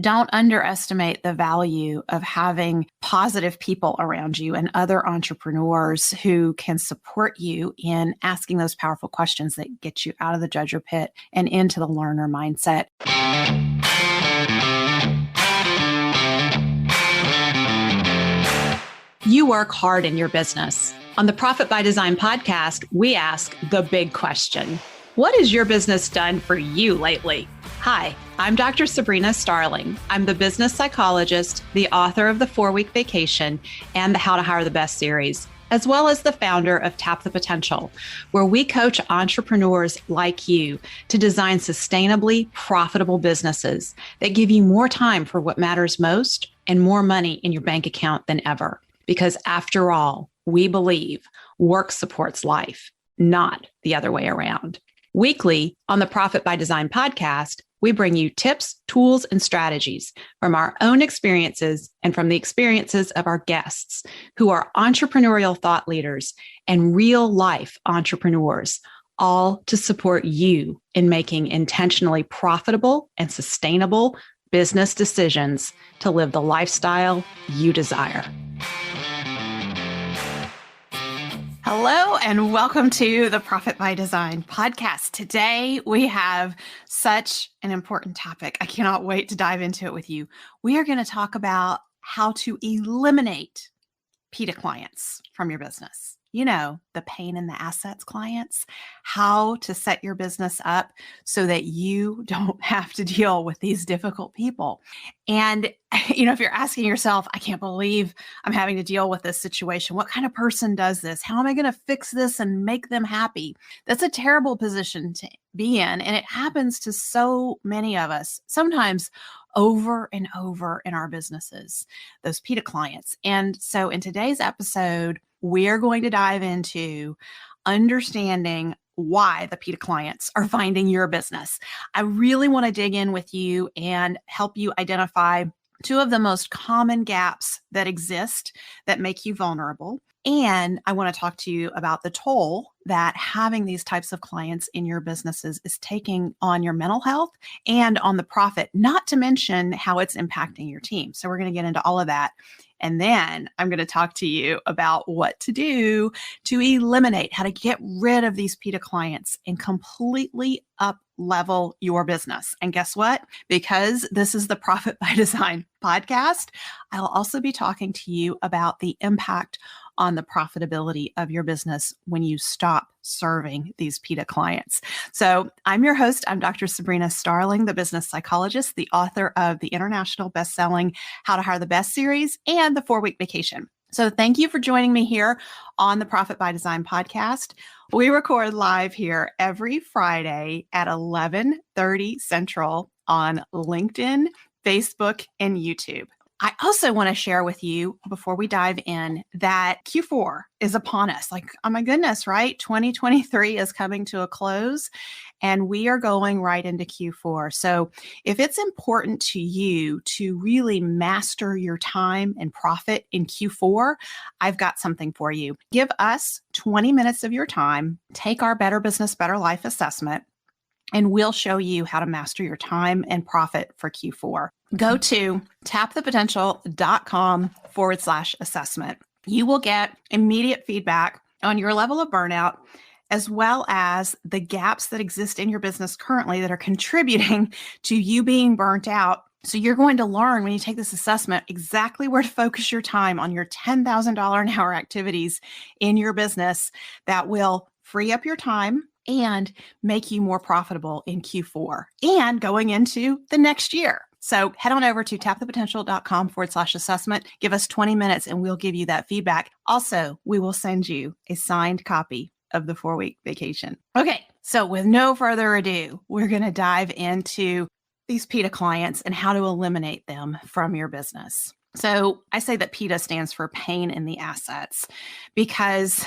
Don't underestimate the value of having positive people around you and other entrepreneurs who can support you in asking those powerful questions that get you out of the judger pit and into the learner mindset. You work hard in your business. On the Profit by Design podcast, we ask the big question. What has your business done for you lately? Hi, I'm Dr. Sabrina Starling. I'm the business psychologist, the author of the 4-Week Vacation and the How to Hire the Best series, as well as the founder of Tap the Potential, where we coach entrepreneurs like you to design sustainably profitable businesses that give you more time for what matters most and more money in your bank account than ever. Because after all, we believe work supports life, not the other way around. Weekly on the Profit by Design podcast, we bring you tips, tools, and strategies from our own experiences and from the experiences of our guests who are entrepreneurial thought leaders and real life entrepreneurs, all to support you in making intentionally profitable and sustainable business decisions to live the lifestyle you desire. Hello, and welcome to the Profit by Design podcast. Today, we have such an important topic. I cannot wait to dive into it with you. We are going to talk about how to eliminate PITA clients from your business. You know, the pain in the assets clients, how to set your business up so that you don't have to deal with these difficult people. And, you know, if you're asking yourself, I can't believe I'm having to deal with this situation. What kind of person does this? How am I going to fix this and make them happy? That's a terrible position to be in. And it happens to so many of us, sometimes over and over in our businesses, those PITA clients. And so in today's episode, we're going to dive into understanding why the PITA clients are finding your business. I really want to dig in with you and help you identify two of the most common gaps that exist that make you vulnerable. And I want to talk to you about the toll that having these types of clients in your businesses is taking on your mental health and on the profit, not to mention how it's impacting your team. So we're going to get into all of that. And then I'm going to talk to you about what to do to eliminate, how to get rid of these PITA clients and completely up-level your business. And guess what? Because this is the Profit by Design podcast, I'll also be talking to you about the impact on the profitability of your business when you stop serving these PITA clients. So I'm your host. I'm Dr. Sabrina Starling, the business psychologist, the author of the international best-selling How to Hire the Best series and the 4-Week Vacation. So thank you for joining me here on the Profit by Design podcast. We record live here every Friday at 11:30 Central on LinkedIn, Facebook, and YouTube. I also want to share with you before we dive in that Q4 is upon us. Like, oh my goodness, right? 2023 is coming to a close and we are going right into Q4. So if it's important to you to really master your time and profit in Q4, I've got something for you. Give us 20 minutes of your time, take our Better Business, Better Life assessment, and we'll show you how to master your time and profit for Q4. Go to tapthepotential.com/assessment. You will get immediate feedback on your level of burnout, as well as the gaps that exist in your business currently that are contributing to you being burnt out. So you're going to learn when you take this assessment exactly where to focus your time on your $10,000 an hour activities in your business that will free up your time and make you more profitable in Q4 and going into the next year. So head on over to tapthepotential.com/assessment. Give us 20 minutes and we'll give you that feedback. Also, we will send you a signed copy of the 4-Week Vacation. Okay, so with no further ado, we're going to dive into these PITA clients and how to eliminate them from your business. So I say that PITA stands for pain in the assets because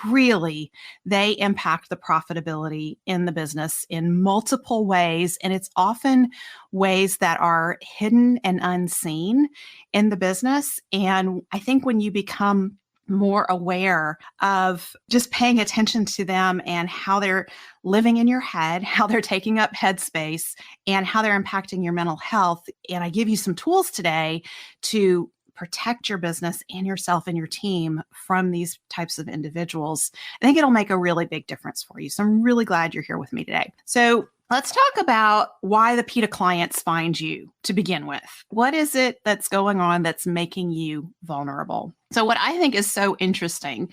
really they impact the profitability in the business in multiple ways. And it's often ways that are hidden and unseen in the business. And I think when you become more aware of just paying attention to them and how they're living in your head, how they're taking up headspace, and how they're impacting your mental health. And I give you some tools today to protect your business and yourself and your team from these types of individuals. I think it'll make a really big difference for you. So I'm really glad you're here with me today. So let's talk about why the PITA clients find you to begin with. What is it that's going on that's making you vulnerable? So what I think is so interesting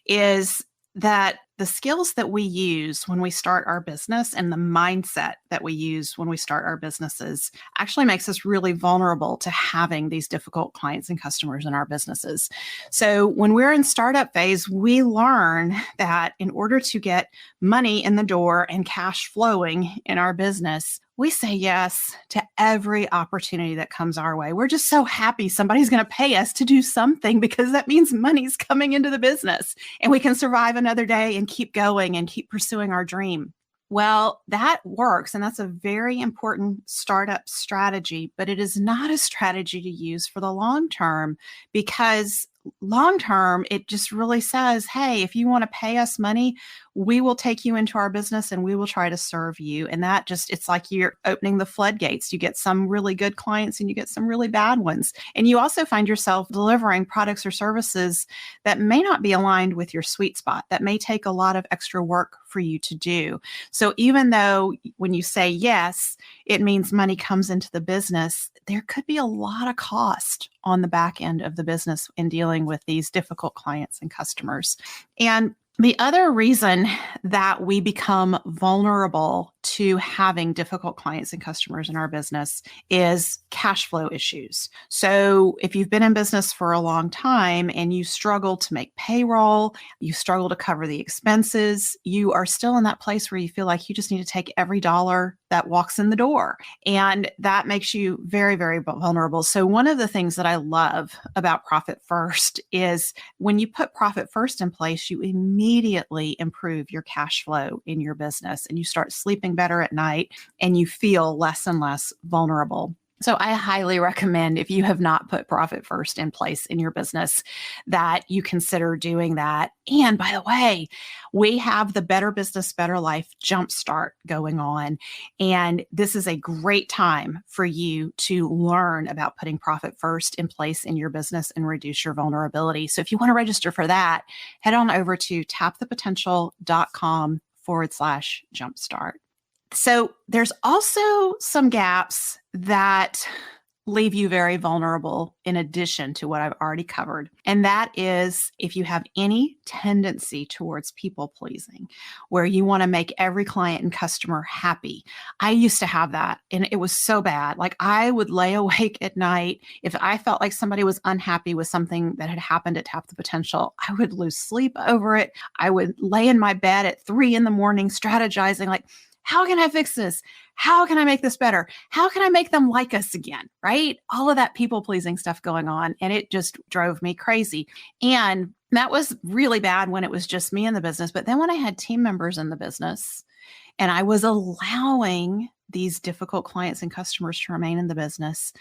is that the skills that we use when we start our business and the mindset that we use when we start our businesses actually makes us really vulnerable to having these difficult clients and customers in our businesses. So when we're in startup phase, we learn that in order to get money in the door and cash flowing in our business, we say yes to every opportunity that comes our way. We're just so happy somebody's going to pay us to do something because that means money's coming into the business and we can survive another day and keep going and keep pursuing our dream. Well, that works, and that's a very important startup strategy, but it is not a strategy to use for the long term, because long term, it just really says, hey, if you want to pay us money, we will take you into our business and we will try to serve you. And that just, it's like you're opening the floodgates. You get some really good clients and you get some really bad ones. And you also find yourself delivering products or services that may not be aligned with your sweet spot, that may take a lot of extra work for you to do. So even though when you say yes, it means money comes into the business, there could be a lot of cost on the back end of the business in dealing with these difficult clients and customers. And the other reason that we become vulnerable to having difficult clients and customers in our business is cash flow issues. So if you've been in business for a long time and you struggle to make payroll, you struggle to cover the expenses, you are still in that place where you feel like you just need to take every dollar that walks in the door. And that makes you very, very vulnerable. So one of the things that I love about Profit First is when you put Profit First in place, you immediately improve your cash flow in your business and you start sleeping better at night and you feel less and less vulnerable. So I highly recommend, if you have not put Profit First in place in your business, that you consider doing that. And by the way, we have the Better Business, Better Life Jumpstart going on. And this is a great time for you to learn about putting Profit First in place in your business and reduce your vulnerability. So if you want to register for that, head on over to tapthepotential.com/jumpstart. So there's also some gaps that leave you very vulnerable in addition to what I've already covered. And that is if you have any tendency towards people pleasing, where you want to make every client and customer happy. I used to have that and it was so bad. Like I would lay awake at night. If I felt like somebody was unhappy with something that had happened at Tap the Potential, I would lose sleep over it. I would lay in my bed at 3 a.m. strategizing like, how can I fix this? How can I make this better? How can I make them like us again? Right? All of that people pleasing stuff going on. And it just drove me crazy. And that was really bad when it was just me in the business. But then when I had team members in the business and I was allowing these difficult clients and customers to remain in the business,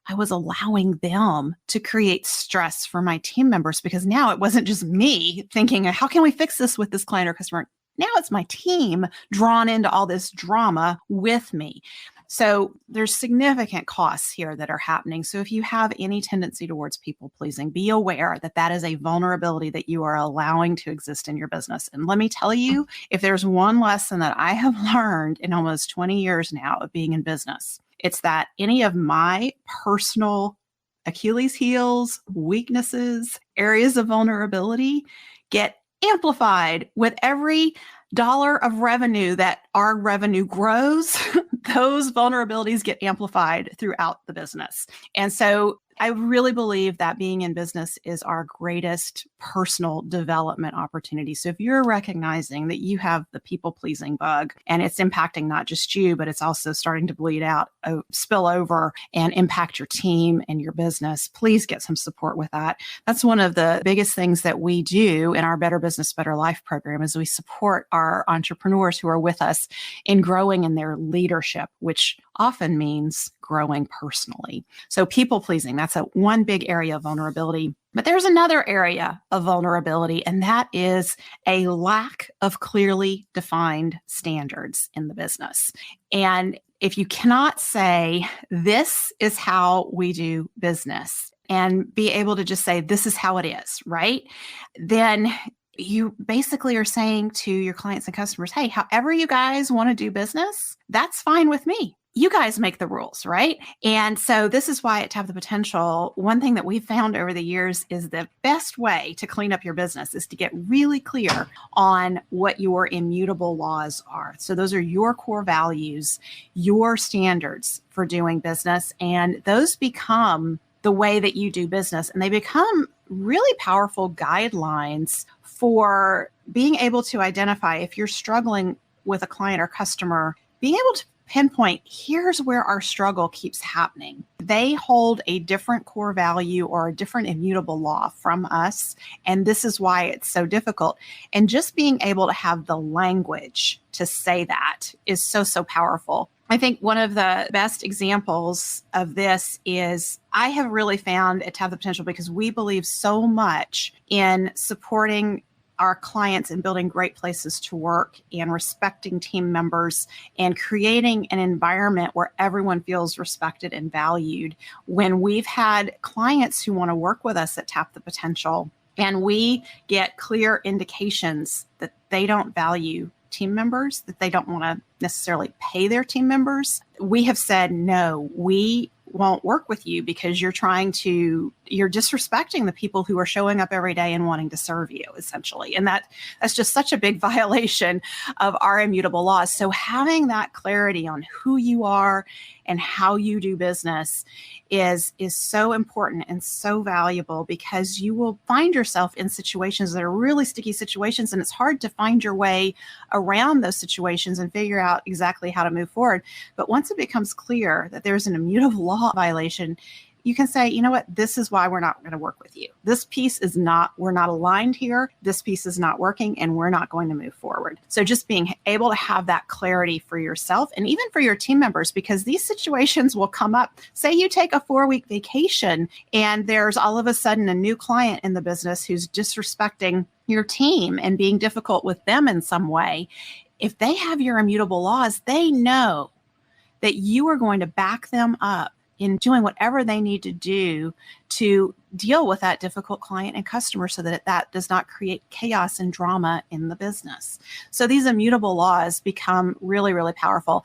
I was allowing them to create stress for my team members, because now it wasn't just me thinking, how can we fix this with this client or customer? Now it's my team drawn into all this drama with me. So there's significant costs here that are happening. So if you have any tendency towards people pleasing, be aware that that is a vulnerability that you are allowing to exist in your business. And let me tell you, if there's one lesson that I have learned in almost 20 years now of being in business, it's that any of my personal Achilles heels, weaknesses, areas of vulnerability get amplified with every dollar of revenue that our revenue grows. Those vulnerabilities get amplified throughout the business. And so I really believe that being in business is our greatest personal development opportunity. So if you're recognizing that you have the people pleasing bug and it's impacting not just you, but it's also starting to bleed out, spill over and impact your team and your business, please get some support with that. That's one of the biggest things that we do in our Better Business, Better Life program is we support our entrepreneurs who are with us in growing in their leadership, which often means growing personally. So people pleasing, That's one big area of vulnerability. But there's another area of vulnerability, and that is a lack of clearly defined standards in the business. And if you cannot say, this is how we do business, and be able to just say, this is how it is, right? Then you basically are saying to your clients and customers, hey, however you guys want to do business, that's fine with me. You guys make the rules, right? And so this is why at Tap the Potential, one thing that we've found over the years is the best way to clean up your business is to get really clear on what your immutable laws are. So those are your core values, your standards for doing business, and those become the way that you do business. And they become really powerful guidelines for being able to identify if you're struggling with a client or customer, being able to pinpoint, here's where our struggle keeps happening. They hold a different core value or a different immutable law from us. And this is why it's so difficult. And just being able to have the language to say that is so, so powerful. I think one of the best examples of this is I have really found at Tap the Potential, because we believe so much in supporting our clients and building great places to work and respecting team members and creating an environment where everyone feels respected and valued. When we've had clients who want to work with us at Tap the Potential, and we get clear indications that they don't value team members, that they don't want to necessarily pay their team members, we have said, no, we won't work with you because you're disrespecting the people who are showing up every day and wanting to serve you, essentially. And that's just such a big violation of our immutable laws. So having that clarity on who you are and how you do business is so important and so valuable, because you will find yourself in situations that are really sticky situations, and it's hard to find your way around those situations and figure out exactly how to move forward. But once it becomes clear that there's an immutable law violation, you can say, you know what, this is why we're not going to work with you. This piece is not, we're not aligned here. This piece is not working, and we're not going to move forward. So just being able to have that clarity for yourself and even for your team members, because these situations will come up. Say you take a 4-week vacation and there's all of a sudden a new client in the business who's disrespecting your team and being difficult with them in some way. If they have your immutable laws, they know that you are going to back them up in doing whatever they need to do to deal with that difficult client and customer, so that that does not create chaos and drama in the business. So these immutable laws become really, really powerful.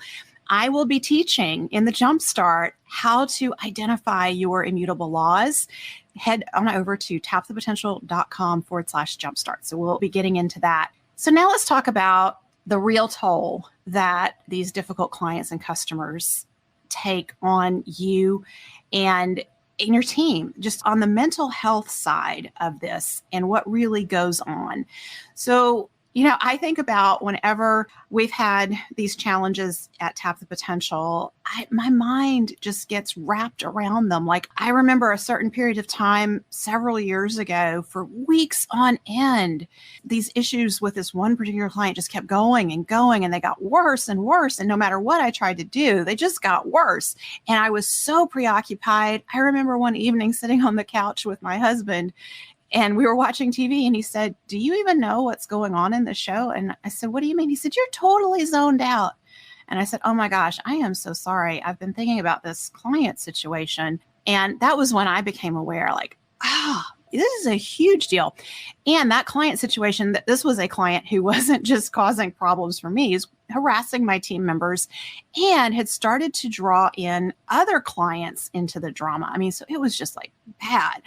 I will be teaching in the Jumpstart how to identify your immutable laws. Head on over to tapthepotential.com/jumpstart. So we'll be getting into that. So now let's talk about the real toll that these difficult clients and customers take on you and in your team, just on the mental health side of this and what really goes on. So, I think about whenever we've had these challenges at Tap the Potential, my mind just gets wrapped around them. Like, I remember a certain period of time several years ago, for weeks on end, these issues with this one particular client just kept going and going, and they got worse and worse. And no matter what I tried to do, they just got worse. And I was so preoccupied. I remember one evening sitting on the couch with my husband, and we were watching TV, and he said, "Do you even know what's going on in the show?" And I said, "What do you mean?" He said, "You're totally zoned out." And I said, "Oh my gosh, I am so sorry. I've been thinking about this client situation." And that was when I became aware, like, this is a huge deal. And that client situation, that this was a client who wasn't just causing problems for me, he's harassing my team members and had started to draw in other clients into the drama. I mean, so it was just like bad.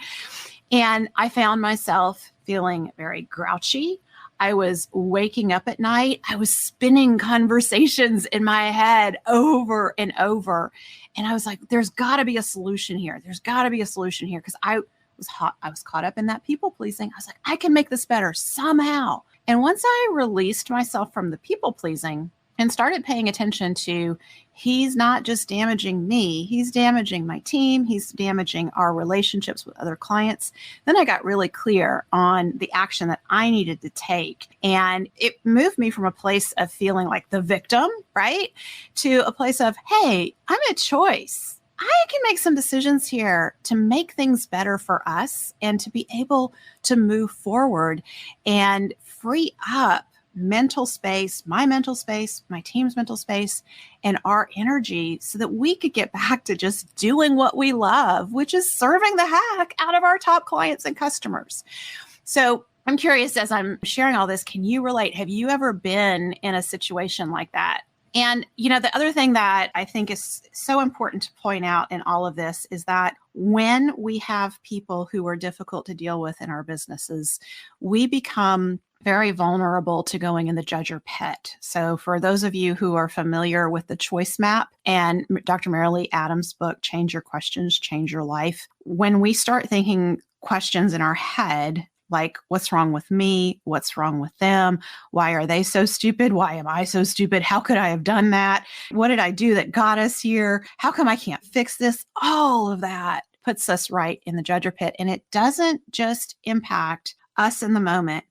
And I found myself feeling very grouchy. I was waking up at night. I was spinning conversations in my head over and over. And I was like, there's got to be a solution here. There's got to be a solution here. Because I was caught up in that people pleasing. I was like, I can make this better somehow. And once I released myself from the people pleasing and started paying attention to, he's not just damaging me, he's damaging my team, he's damaging our relationships with other clients. Then I got really clear on the action that I needed to take. And it moved me from a place of feeling like the victim, right? To a place of, hey, I'm a choice. I can make some decisions here to make things better for us and to be able to move forward and free up mental space, my team's mental space, and our energy so that we could get back to just doing what we love, which is serving the heck out of our top clients and customers. So I'm curious, as I'm sharing all this, can you relate? Have you ever been in a situation like that? And, the other thing that I think is so important to point out in all of this is that when we have people who are difficult to deal with in our businesses, we become very vulnerable to going in the judger pit. So for those of you who are familiar with the choice map and Dr. Marilee Adams' book, Change Your Questions, Change Your Life, when we start thinking questions in our head, like, what's wrong with me? What's wrong with them? Why are they so stupid? Why am I so stupid? How could I have done that? What did I do that got us here? How come I can't fix this? All of that puts us right in the judger pit. And it doesn't just impact us in the moment.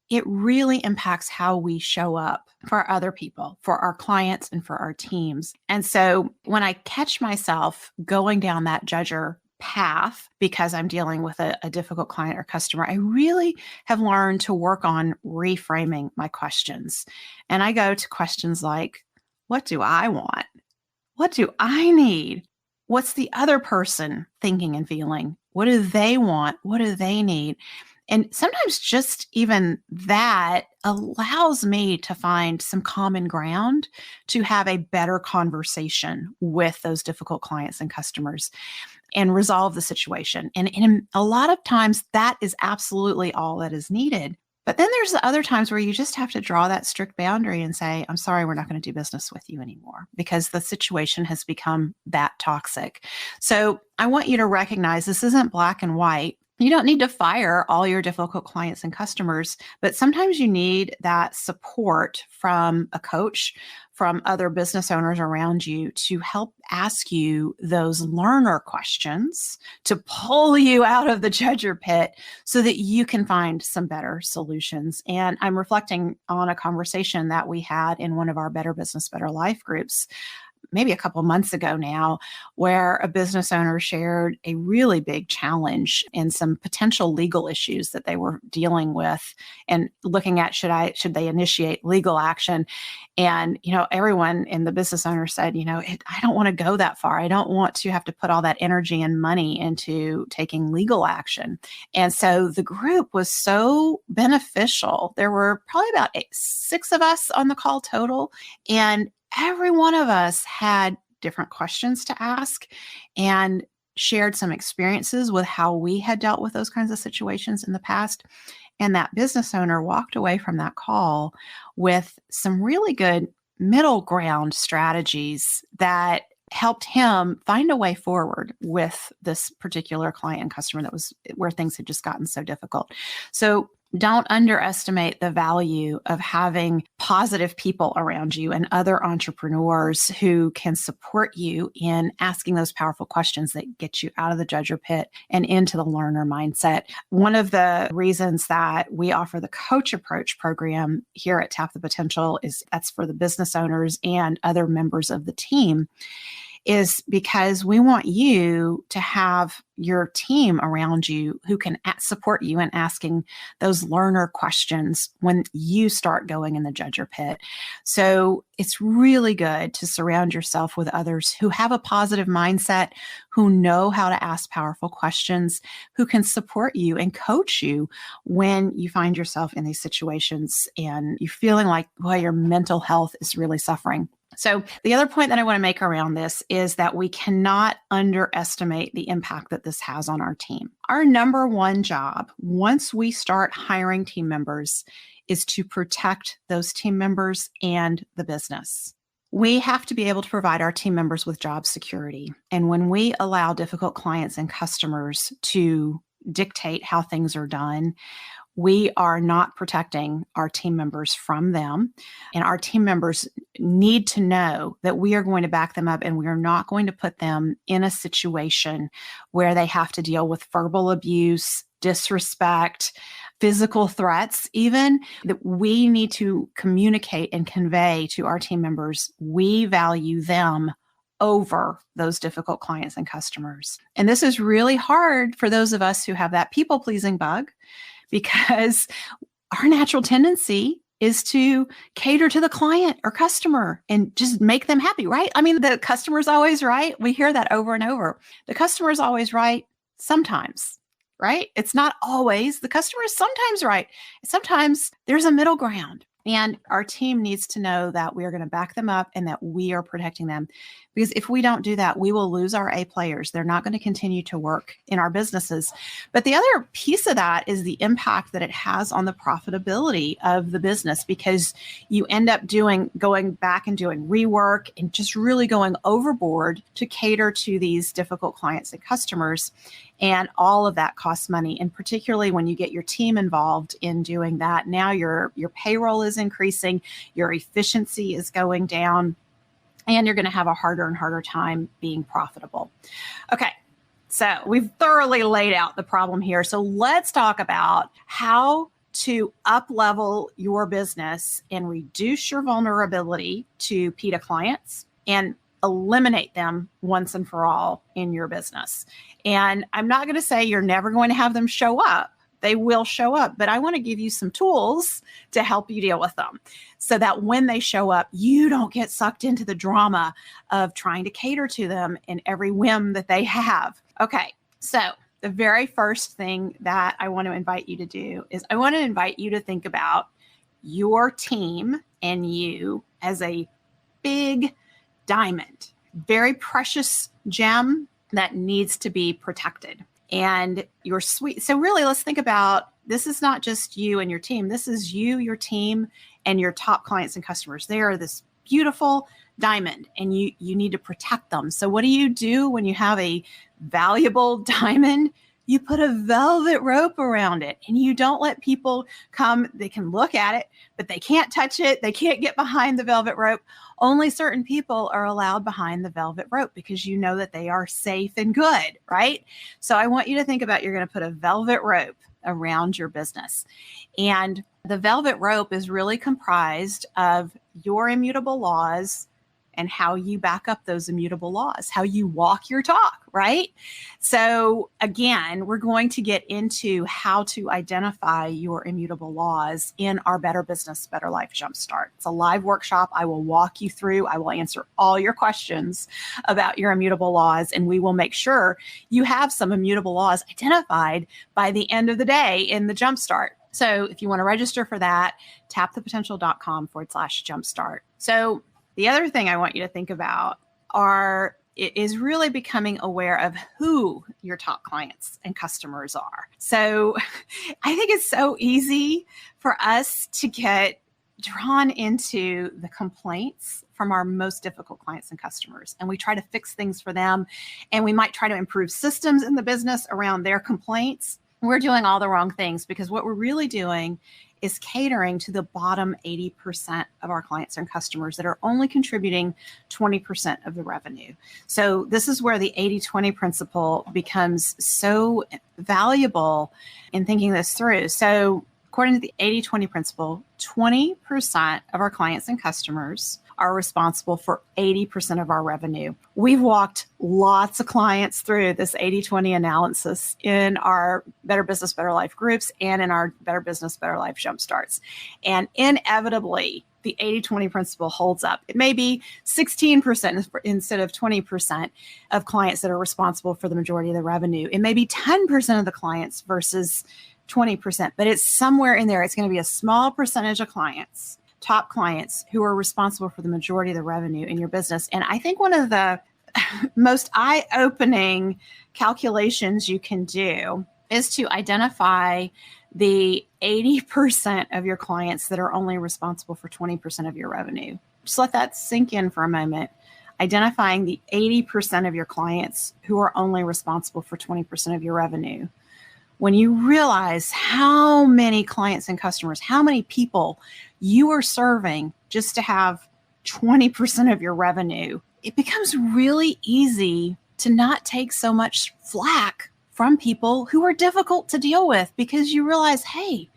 It really impacts how we show up for other people, for our clients, and for our teams. And so when I catch myself going down that judger path because I'm dealing with a difficult client or customer, I really have learned to work on reframing my questions. And I go to questions like, what do I want? What do I need? What's the other person thinking and feeling? What do they want? What do they need? And sometimes just even that allows me to find some common ground to have a better conversation with those difficult clients and customers and resolve the situation. And a lot of times that is absolutely all that is needed. But then there's the other times where you just have to draw that strict boundary and say, I'm sorry, we're not going to do business with you anymore because the situation has become that toxic. So I want you to recognize this isn't black and white. You don't need to fire all your difficult clients and customers, but sometimes you need that support from a coach, from other business owners around you to help ask you those learner questions to pull you out of the judger pit so that you can find some better solutions. And I'm reflecting on a conversation that we had in one of our Better Business, Better Life groups maybe a couple of months ago now, where a business owner shared a really big challenge and some potential legal issues that they were dealing with and looking at should they initiate legal action. And, everyone in the business owner said, I don't want to go that far. I don't want to have to put all that energy and money into taking legal action. And so the group was so beneficial. There were probably about 6 of us on the call total. And every one of us had different questions to ask and shared some experiences with how we had dealt with those kinds of situations in the past. And that business owner walked away from that call with some really good middle ground strategies that helped him find a way forward with this particular client and customer that was where things had just gotten so difficult. So don't underestimate the value of having positive people around you and other entrepreneurs who can support you in asking those powerful questions that get you out of the judger pit and into the learner mindset. One of the reasons that we offer the Coach Approach program here at Tap the Potential is that's for the business owners and other members of the team, is because we want you to have your team around you who can support you in asking those learner questions when you start going in the judger pit. So it's really good to surround yourself with others who have a positive mindset, who know how to ask powerful questions, who can support you and coach you when you find yourself in these situations and you're feeling like, boy, your mental health is really suffering. So the other point that I want to make around this is that we cannot underestimate the impact that this has on our team. Our number one job, once we start hiring team members, is to protect those team members and the business. We have to be able to provide our team members with job security. And when we allow difficult clients and customers to dictate how things are done, we are not protecting our team members from them. And our team members need to know that we are going to back them up and we are not going to put them in a situation where they have to deal with verbal abuse, disrespect, physical threats, even. That we need to communicate and convey to our team members, we value them over those difficult clients and customers. And this is really hard for those of us who have that people-pleasing bug, because our natural tendency is to cater to the client or customer and just make them happy, right? I mean, the customer's always right. We hear that over and over. The customer's always right sometimes, right? It's not always. The customer is sometimes right. Sometimes there's a middle ground. And our team needs to know that we are going to back them up and that we are protecting them. Because if we don't do that, we will lose our A players. They're not going to continue to work in our businesses. But the other piece of that is the impact that it has on the profitability of the business, because you end up going back and doing rework and just really going overboard to cater to these difficult clients and customers. And all of that costs money. And particularly when you get your team involved in doing that, now your payroll is increasing, your efficiency is going down, and you're going to have a harder and harder time being profitable. Okay, so we've thoroughly laid out the problem here. So let's talk about how to up-level your business and reduce your vulnerability to PITA clients and eliminate them once and for all in your business. And I'm not going to say you're never going to have them show up. They will show up, but I want to give you some tools to help you deal with them so that when they show up, you don't get sucked into the drama of trying to cater to them and every whim that they have. Okay, so the very first thing that I want to invite you to do is I want to invite you to think about your team and you as a big diamond, very precious gem that needs to be protected. And you're sweet. So really, let's think about, this is not just you and your team. This is you, your team, and your top clients and customers. They are this beautiful diamond, and you need to protect them. So what do you do when you have a valuable diamond? You put a velvet rope around it, and you don't let people come. They can look at it, but they can't touch it. They can't get behind the velvet rope. Only certain people are allowed behind the velvet rope because you know that they are safe and good, right? So I want you to think about, you're going to put a velvet rope around your business. And the velvet rope is really comprised of your immutable laws and how you back up those immutable laws, how you walk your talk, right? So again, we're going to get into how to identify your immutable laws in our Better Business, Better Life Jumpstart. It's a live workshop. I will walk you through. I will answer all your questions about your immutable laws, and we will make sure you have some immutable laws identified by the end of the day in the Jumpstart. So if you want to register for that, tapthepotential.com/jumpstart. So the other thing I want you to think about is really becoming aware of who your top clients and customers are. So I think it's so easy for us to get drawn into the complaints from our most difficult clients and customers. And we try to fix things for them. And we might try to improve systems in the business around their complaints. We're doing all the wrong things, because what we're really doing is catering to the bottom 80% of our clients and customers that are only contributing 20% of the revenue. So this is where the 80-20 principle becomes so valuable in thinking this through. So according to the 80-20 principle, 20% of our clients and customers are responsible for 80% of our revenue. We've walked lots of clients through this 80-20 analysis in our Better Business, Better Life groups and in our Better Business, Better Life Jumpstarts. And inevitably, the 80-20 principle holds up. It may be 16% instead of 20% of clients that are responsible for the majority of the revenue. It may be 10% of the clients versus 20%, but it's somewhere in there. It's going to be a small percentage of clients, top clients, who are responsible for the majority of the revenue in your business. And I think one of the most eye-opening calculations you can do is to identify the 80% of your clients that are only responsible for 20% of your revenue. Just let that sink in for a moment. Identifying the 80% of your clients who are only responsible for 20% of your revenue. When you realize how many clients and customers, how many people you are serving just to have 20% of your revenue, it becomes really easy to not take so much flack from people who are difficult to deal with, because you realize, hey,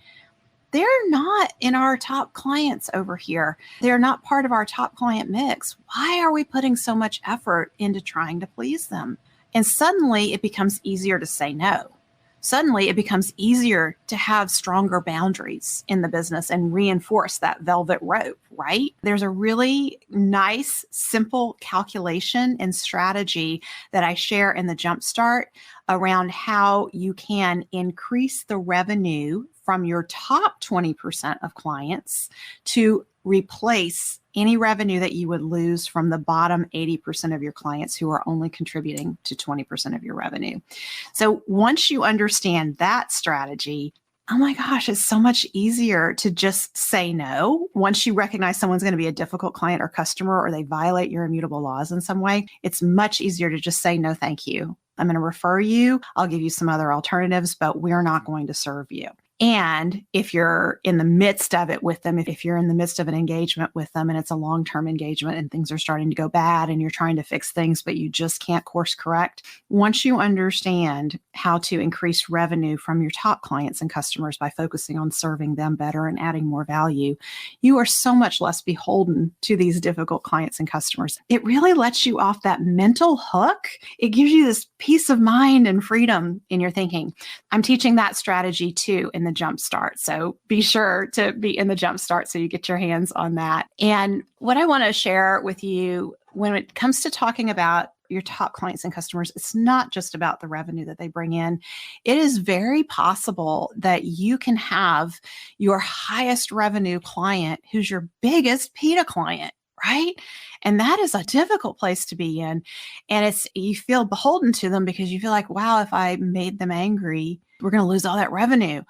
they're not in our top clients over here. They're not part of our top client mix. Why are we putting so much effort into trying to please them? And suddenly it becomes easier to say no. Suddenly it becomes easier to have stronger boundaries in the business and reinforce that velvet rope, right? There's a really nice, simple calculation and strategy that I share in the Jumpstart around how you can increase the revenue from your top 20% of clients to replace any revenue that you would lose from the bottom 80% of your clients who are only contributing to 20% of your revenue. So once you understand that strategy, oh my gosh, it's so much easier to just say no. Once you recognize someone's going to be a difficult client or customer, or they violate your immutable laws in some way, it's much easier to just say no, thank you. I'm going to refer you. I'll give you some other alternatives, but we're not going to serve you. And if you're in the midst of it with them, if you're in the midst of an engagement with them and it's a long-term engagement and things are starting to go bad and you're trying to fix things, but you just can't course correct, once you understand how to increase revenue from your top clients and customers by focusing on serving them better and adding more value, you are so much less beholden to these difficult clients and customers. It really lets you off that mental hook. It gives you this peace of mind and freedom in your thinking. I'm teaching that strategy too in the Jumpstart. So be sure to be in the Jumpstart so you get your hands on that. And what I want to share with you when it comes to talking about your top clients and customers, it's not just about the revenue that they bring in. It is very possible that you can have your highest revenue client who's your biggest PITA client, right? And that is a difficult place to be in. And you feel beholden to them because you feel like, wow, if I made them angry, we're going to lose all that revenue.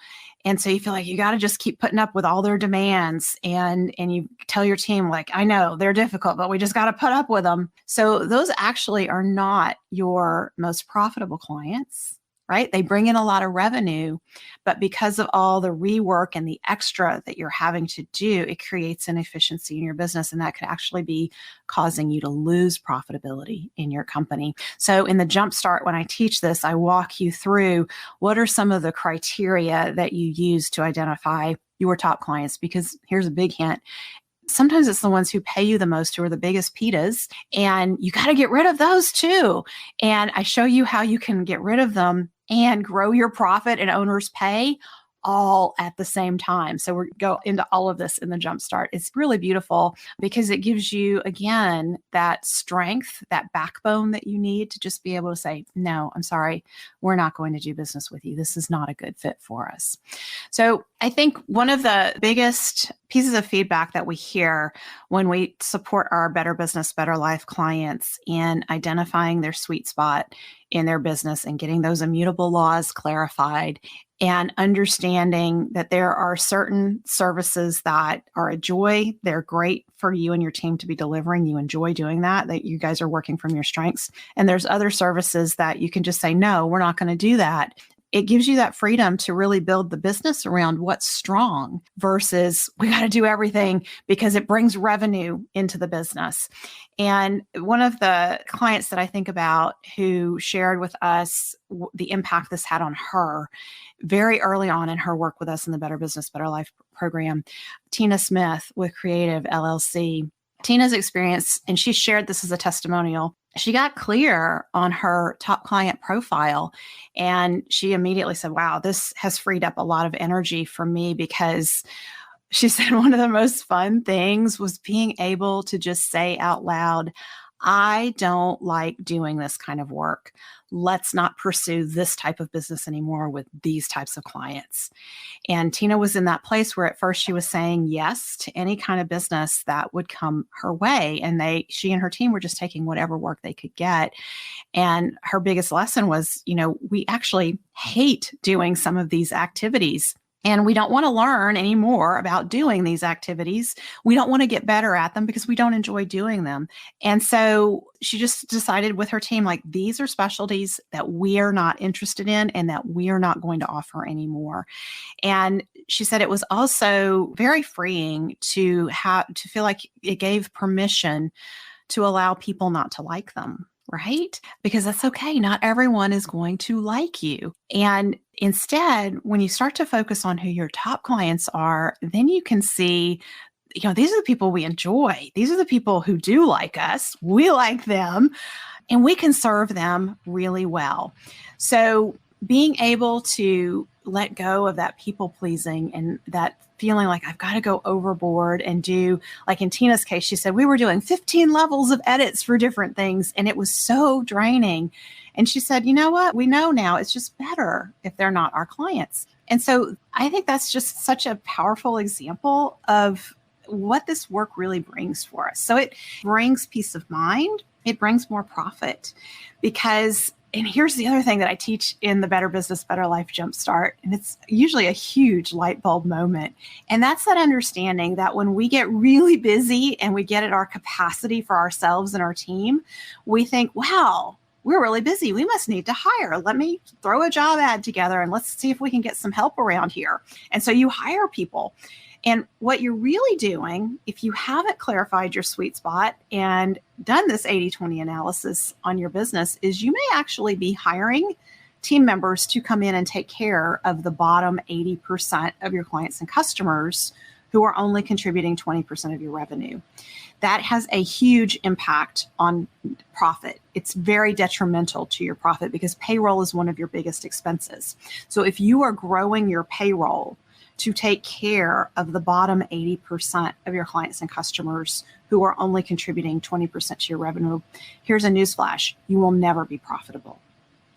And so you feel like you got to just keep putting up with all their demands. And you tell your team, like, I know they're difficult, but we just got to put up with them. So those actually are not your most profitable clients, right? They bring in a lot of revenue, but because of all the rework and the extra that you're having to do, it creates inefficiency in your business. And that could actually be causing you to lose profitability in your company. So in the Jumpstart, when I teach this, I walk you through what are some of the criteria that you use to identify your top clients, because here's a big hint. Sometimes it's the ones who pay you the most, who are the biggest PITAs, and you got to get rid of those too. And I show you how you can get rid of them and grow your profit and owner's pay all at the same time. So we go into all of this in the Jumpstart. It's really beautiful because it gives you, again, that strength, that backbone that you need to just be able to say, no, I'm sorry, we're not going to do business with you. This is not a good fit for us. So I think one of the biggest pieces of feedback that we hear when we support our Better Business, Better Life clients in identifying their sweet spot in their business and getting those immutable laws clarified and understanding that there are certain services that are a joy. They're great for you and your team to be delivering. You enjoy doing that you guys are working from your strengths. And there's other services that you can just say, no, we're not going to do that. It gives you that freedom to really build the business around what's strong versus we got to do everything because it brings revenue into the business. And one of the clients that I think about who shared with us the impact this had on her very early on in her work with us in the Better Business, Better Life program, Tina Smith with Creative LLC. Tina's experience, and she shared this as a testimonial, she got clear on her top client profile and she immediately said, wow, this has freed up a lot of energy for me, because she said one of the most fun things was being able to just say out loud, I don't like doing this kind of work. Let's not pursue this type of business anymore with these types of clients. And Tina was in that place where at first she was saying yes to any kind of business that would come her way. And she and her team were just taking whatever work they could get. And her biggest lesson was, we actually hate doing some of these activities. And we don't want to learn any more about doing these activities. We don't want to get better at them because we don't enjoy doing them. And so she just decided with her team, like, these are specialties that we are not interested in and that we are not going to offer anymore. And she said it was also very freeing to feel like it gave permission to allow people not to like them. Right? Because that's okay. Not everyone is going to like you. And Instead, when you start to focus on who your top clients are, then you can see, these are the people we enjoy. These are the people who do like us. We like them, and we can serve them really well. So being able to let go of that people pleasing and that feeling like I've got to go overboard and do, like in Tina's case, she said we were doing 15 levels of edits for different things, and it was so draining. And she said, you know what? We know now it's just better if they're not our clients. And so I think that's just such a powerful example of what this work really brings for us. So it brings peace of mind. It brings more profit because, and here's the other thing that I teach in the Better Business, Better Life Jumpstart, and it's usually a huge light bulb moment. And that's that understanding that when we get really busy and we get at our capacity for ourselves and our team, we think, wow, we're really busy. We must need to hire. Let me throw a job ad together and let's see if we can get some help around here. And so you hire people. And what you're really doing, if you haven't clarified your sweet spot and done this 80-20 analysis on your business, is you may actually be hiring team members to come in and take care of the bottom 80% of your clients and customers who are only contributing 20% of your revenue. That has a huge impact on profit. It's very detrimental to your profit because payroll is one of your biggest expenses. So if you are growing your payroll to take care of the bottom 80% of your clients and customers who are only contributing 20% to your revenue, here's a newsflash: you will never be profitable.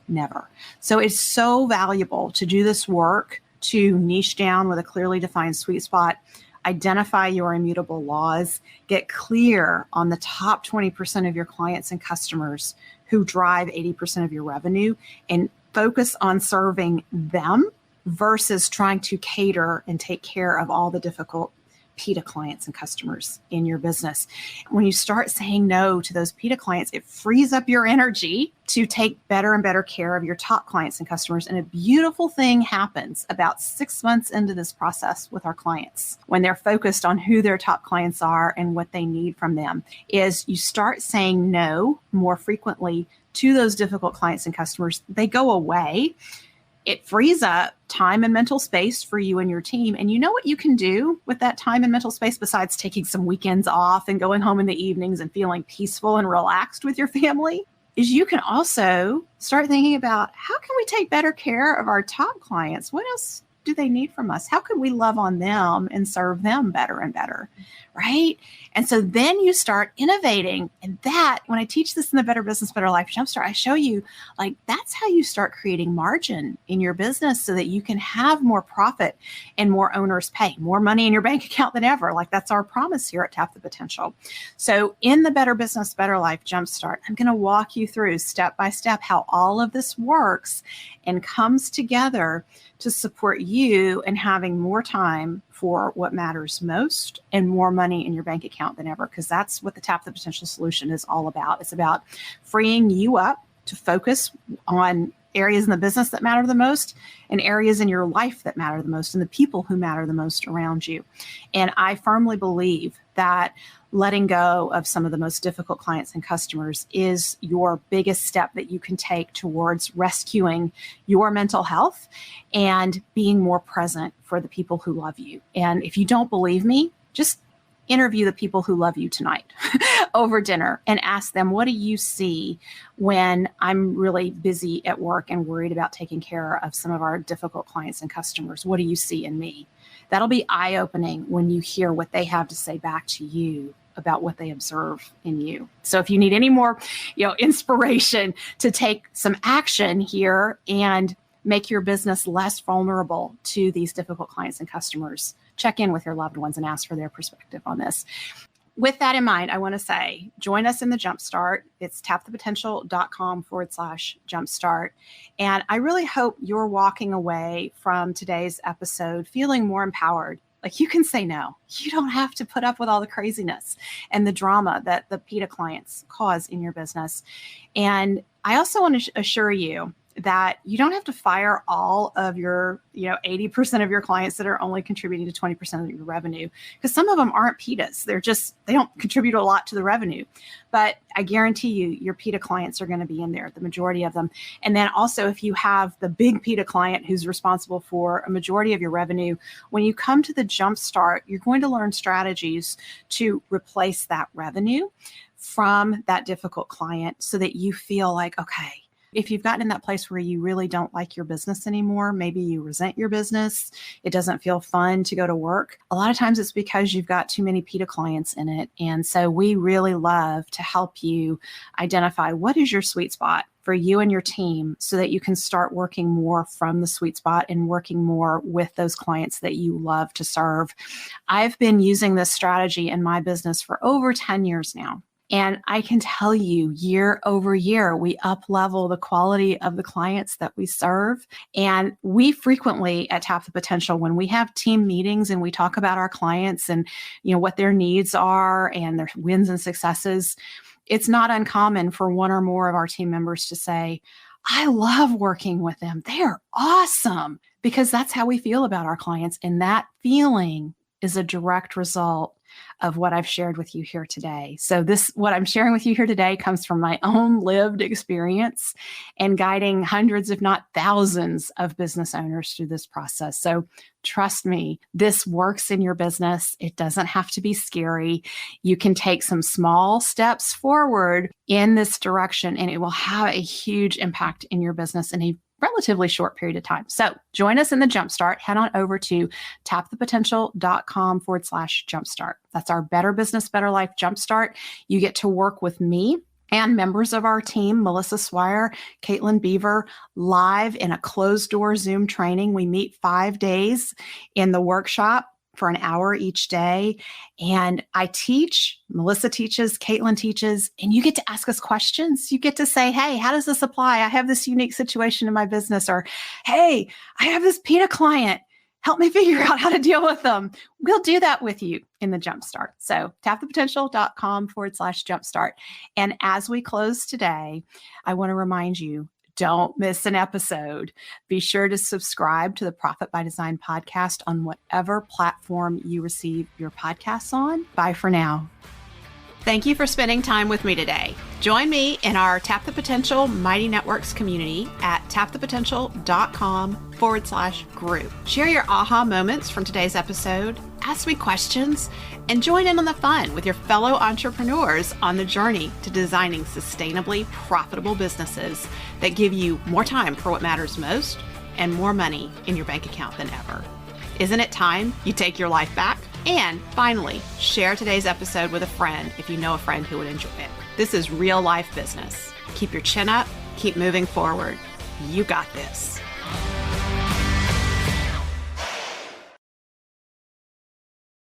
Never. So it's so valuable to do this work, to niche down with a clearly defined sweet spot, identify your immutable laws, get clear on the top 20% of your clients and customers who drive 80% of your revenue, and focus on serving them versus trying to cater and take care of all the difficult PITA clients and customers in your business. When you start saying no to those PITA clients, it frees up your energy to take better and better care of your top clients and customers. And a beautiful thing happens about 6 months into this process with our clients, when they're focused on who their top clients are and what they need from them, is you start saying no more frequently to those difficult clients and customers. They go away. It frees up time and mental space for you and your team. And you know what you can do with that time and mental space, besides taking some weekends off and going home in the evenings and feeling peaceful and relaxed with your family, is you can also start thinking about, how can we take better care of our top clients? What else do they need from us? How can we love on them and serve them better and better, right? And so then you start innovating. And that, when I teach this in the Better Business, Better Life Jumpstart, I show you, like, that's how you start creating margin in your business so that you can have more profit and more owners pay, more money in your bank account than ever. Like, that's our promise here at Tap the Potential. So in the Better Business, Better Life Jumpstart, I'm going to walk you through step by step how all of this works and comes together to support you in having more time for what matters most and more money in your bank account than ever, because that's what the Tap the Potential solution is all about. It's about freeing you up to focus on areas in the business that matter the most and areas in your life that matter the most and the people who matter the most around you. And I firmly believe that letting go of some of the most difficult clients and customers is your biggest step that you can take towards rescuing your mental health and being more present for the people who love you. And if you don't believe me, just interview the people who love you tonight over dinner and ask them, what do you see when I'm really busy at work and worried about taking care of some of our difficult clients and customers? What do you see in me? That'll be eye-opening when you hear what they have to say back to you about what they observe in you. So if you need any more, inspiration to take some action here and make your business less vulnerable to these difficult clients and customers, check in with your loved ones and ask for their perspective on this. With that in mind, I want to say, join us in the Jumpstart. It's tapthepotential.com/jumpstart. And I really hope you're walking away from today's episode feeling more empowered. Like, you can say no. You don't have to put up with all the craziness and the drama that the PITA clients cause in your business. And I also want to assure you that you don't have to fire all of your, 80% of your clients that are only contributing to 20% of your revenue, because some of them aren't PITAs. They don't contribute a lot to the revenue. But I guarantee you, your PITA clients are going to be in there, the majority of them. And then also, if you have the big PITA client who's responsible for a majority of your revenue, when you come to the Jumpstart, you're going to learn strategies to replace that revenue from that difficult client so that you feel like, okay, if you've gotten in that place where you really don't like your business anymore, maybe you resent your business, it doesn't feel fun to go to work. A lot of times it's because you've got too many PITA clients in it. And so we really love to help you identify what is your sweet spot for you and your team so that you can start working more from the sweet spot and working more with those clients that you love to serve. I've been using this strategy in my business for over 10 years now. And I can tell you, year over year, we up-level the quality of the clients that we serve. And we frequently at Tap the Potential, when we have team meetings and we talk about our clients and what their needs are and their wins and successes, it's not uncommon for one or more of our team members to say, I love working with them. They are awesome, because that's how we feel about our clients. And that feeling is a direct result of what I've shared with you here today. So what I'm sharing with you here today comes from my own lived experience and guiding hundreds, if not thousands, of business owners through this process. So trust me, this works in your business. It doesn't have to be scary. You can take some small steps forward in this direction, and it will have a huge impact in your business in a relatively short period of time. So join us in the Jumpstart. Head on over to tapthepotential.com/jumpstart. That's our Better Business, Better Life Jumpstart. You get to work with me and members of our team, Melissa Swire, Caitlin Beaver, live in a closed-door Zoom training. We meet 5 days in the workshop for an hour each day. And I teach, Melissa teaches, Caitlin teaches, and you get to ask us questions. You get to say, hey, how does this apply? I have this unique situation in my business. Or, hey, I have this PITA client. Help me figure out how to deal with them. We'll do that with you in the Jumpstart. So tapthepotential.com/jumpstart. And as we close today, I want to remind you, don't miss an episode. Be sure to subscribe to the Profit by Design podcast on whatever platform you receive your podcasts on. Bye for now. Thank you for spending time with me today. Join me in our Tap the Potential Mighty Networks community at tapthepotential.com/group. Share your aha moments from today's episode, ask me questions, and join in on the fun with your fellow entrepreneurs on the journey to designing sustainably profitable businesses that give you more time for what matters most and more money in your bank account than ever. Isn't it time you take your life back? And finally, share today's episode with a friend if you know a friend who would enjoy it. This is real life business. Keep your chin up, keep moving forward. You got this.